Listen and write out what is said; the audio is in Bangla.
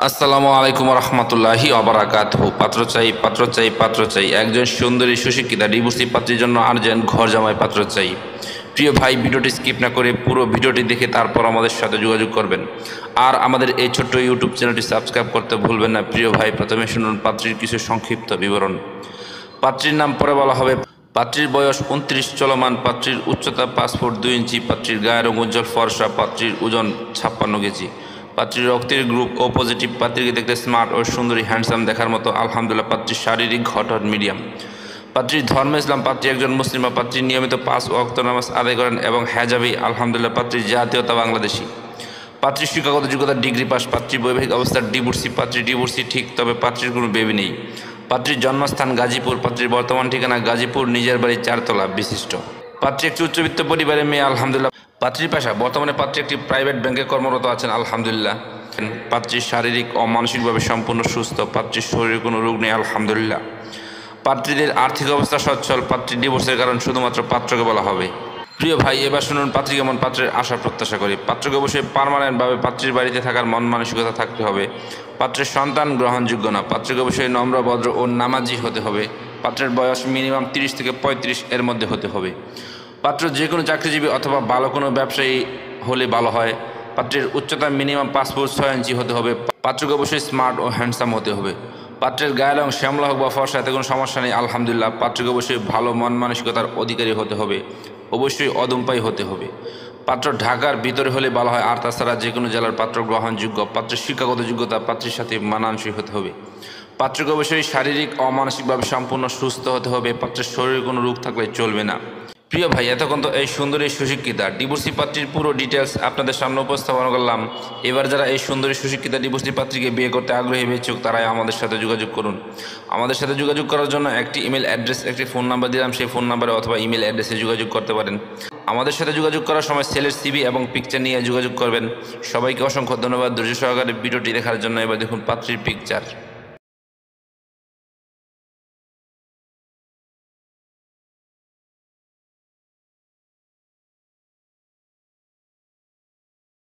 আসসালামু আলাইকুম রহমতুল্লাহি অবরাকাতুহু। পাত্র চাই, পাত্র চাই, পাত্র চাই। একজন সুন্দরী সুশিক্ষিতা ডিভোর্সি পাত্রীর জন্য আর্জেন্ট ঘর জামাই পাত্র চাই। প্রিয় ভাই, ভিডিওটি স্কিপ না করে পুরো ভিডিওটি দেখে তারপর আমাদের সাথে যোগাযোগ করবেন। আর আমাদের এই ছোট্ট ইউটিউব চ্যানেলটি সাবস্ক্রাইব করতে ভুলবেন না। প্রিয় ভাই, প্রথমে শুনুন পাত্রীর কিছু সংক্ষিপ্ত বিবরণ। পাত্রীর নাম পরে বলা হবে। পাত্রীর বয়স 29 চলমান। পাত্রীর উচ্চতা 5 ফুট 2 ইঞ্চি। পাত্রীর গায়ের রং উজ্জ্বল ফর্সা। পাত্রীর ওজন 56 কেজি। পাত্রীর রক্তের গ্রুপ ও পজিটিভ। পাত্রীকে দেখতে স্মার্ট ও সুন্দরী হ্যান্ডসাম দেখার মতো। আলহামদুলিল্লাহ। পাত্রীর শারীরিক গঠন মিডিয়াম। পাত্রীর ধর্ম ইসলাম। পাত্রী একজন মুসলিমা। পাত্রী নিয়মিত 5 ওয়াক্ত নামাজ আদায় করেন এবং হেজাবি। আলহামদুলিল্লাহ। পাত্রীর জাতীয়তা বাংলাদেশি। পাত্রীর শিক্ষাগত যোগ্যতা ডিগ্রি পাস। পাত্রীর বৈবাহিক অবস্থার ডিভোর্সি। পাত্রী ডিভোর্সি ঠিক, তবে পাত্রীর কোনো বেবি নেই। পাত্রীর জন্মস্থান গাজীপুর। পাত্রীর বর্তমান ঠিকানা গাজীপুর, নিজের বাড়ি 4 তলা বিশিষ্ট। পাত্রী একটি উচ্চবিত্ত পরিবারের মেয়ে। আলহামদুলিল্লাহ। পাত্রীর পেশা বর্তমানে পাত্রী একটি প্রাইভেট ব্যাংকে কর্মরত আছেন। আলহামদুলিল্লাহ। পাত্রীর শারীরিক ও মানসিকভাবে সম্পূর্ণ সুস্থ। পাত্রীর শরীরে কোনো রোগ নেই। আলহামদুলিল্লাহ। পাত্রীদের আর্থিক অবস্থা সচ্ছল। পাত্রীর ডিভোর্সের কারণ শুধুমাত্র পাত্রকে বলা হবে। প্রিয় ভাই, এবার শুনুন পাত্রী কেমন। পাত্রের আশা প্রত্যাশা করি পাত্রকে অবশ্যই পার্মানেন্টভাবে পাত্রীর বাড়িতে থাকার মন মানসিকতা থাকতে হবে। পাত্রের সন্তান গ্রহণযোগ্য না। পাত্রকে অবশ্যই নম্র, ভদ্র ও নামাজি হতে হবে। পাত্রের বয়স মিনিমাম 30 থেকে 35 এর মধ্যে হতে হবে। পাত্র যে কোনো চাকরিজীবী অথবা ভালো কোনো ব্যবসায়ী হলে ভালো হয়। পাত্রের উচ্চতা মিনিমাম 5 ফুট 6 ইঞ্চি হতে হবে। পাত্রকে অবশ্যই স্মার্ট ও হ্যান্ডসাম হতে হবে। পাত্রের গায়ের রং শ্যামলা হোক বা ফর্সা, এতে কোনো সমস্যা নেই। আলহামদুলিল্লাহ। পাত্রকে অবশ্যই ভালো মন মানসিকতার অধিকারী হতে হবে। অবশ্যই অদম্পায়ী হতে হবে। পাত্র ঢাকার ভিতরে হলে ভালো হয়, আর তাছাড়া যে কোনো জেলার পাত্র গ্রহণযোগ্য। পাত্রের শিক্ষাগত যোগ্যতা পাত্রের সাথে মানানসই হতে হবে। পাত্রকে অবশ্যই শারীরিক ও মানসিকভাবে সম্পূর্ণ সুস্থ হতে হবে। পাত্রের শরীরে কোনো রোগ থাকলে চলবে না। প্রিয় ভাই, এতক্ষণ তো এই সুন্দরী সুশিক্ষিতা ডিভোর্সি পাত্রীর পুরো ডিটেলস আপনাদের সামনে উপস্থাপন করলাম। এবার যারা এই সুন্দরী সুশিক্ষিতা ডিভোর্সি পাত্রীকে বিয়ে করতে আগ্রহী ইচ্ছুক, তারাই আমাদের সাথে যোগাযোগ করুন। আমাদের সাথে যোগাযোগ করার জন্য একটি ইমেল অ্যাড্রেস, একটি ফোন নাম্বার দিলাম। সেই ফোন নাম্বারে অথবা ইমেল অ্যাড্রেসে যোগাযোগ করতে পারেন। আমাদের সাথে যোগাযোগ করার সময় ছেলের সিভি এবং পিকচার নিয়ে যোগাযোগ করবেন। সবাইকে অসংখ্য ধন্যবাদ ধৈর্য সহকারে ভিডিওটি দেখার জন্য। এবার দেখুন পাত্রীর পিকচার।